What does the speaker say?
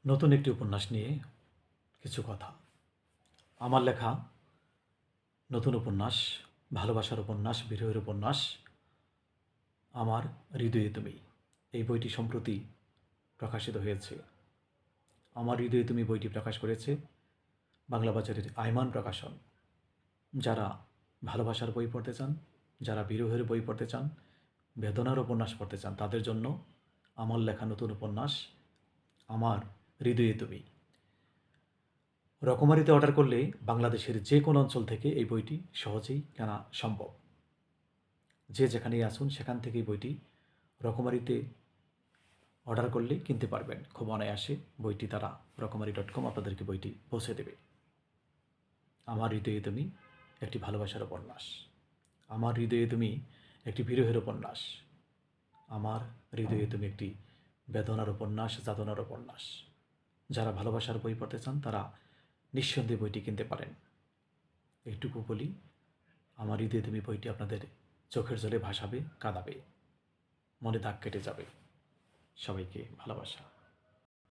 নতুন একটি উপন্যাস নিয়ে কিছু কথা। আমার লেখা নতুন উপন্যাস, ভালোবাসার উপন্যাস, বিরহের উপন্যাস, আমার হৃদয়ে তুমি। এই বইটি সম্প্রতি প্রকাশিত হয়েছে। আমার হৃদয়ে তুমি বইটি প্রকাশ করেছে বাংলা বাজারের আইমান প্রকাশন। যারা ভালোবাসার বই পড়তে চান, যারা বিরহের বই পড়তে চান, বেদনার উপন্যাস পড়তে চান, তাদের জন্য আমার লেখা নতুন উপন্যাস আমার হৃদয়ে তুমি। রকমারিতে অর্ডার করলে বাংলাদেশের যে কোনো অঞ্চল থেকে এই বইটি সহজেই কেনা সম্ভব। যে যেখানেই আসুন সেখান থেকেই বইটি রকমারিতে অর্ডার করলে কিনতে পারবেন। খুব অনায়াসে বইটি তারা রকমারি.com আপনাদেরকে বইটি পৌঁছে দেবে। আমার হৃদয়ে তুমি একটি ভালোবাসার উপন্যাস। আমার হৃদয়ে তুমি একটি বিরহের উপন্যাস। আমার হৃদয়ে তুমি একটি বেদনার উপন্যাস, যাতনার উপন্যাস। যারা ভালোবাসার বই পড়তে চান তারা নিঃসন্দেহে বইটি কিনতে পারেন। এইটুকু বলি, আমার হৃদয়ে তুমি বইটি আপনাদের চোখের জলে ভাসাবে, কাঁদাবে, মনে দাগ কেটে যাবে। সবাইকে ভালোবাসা।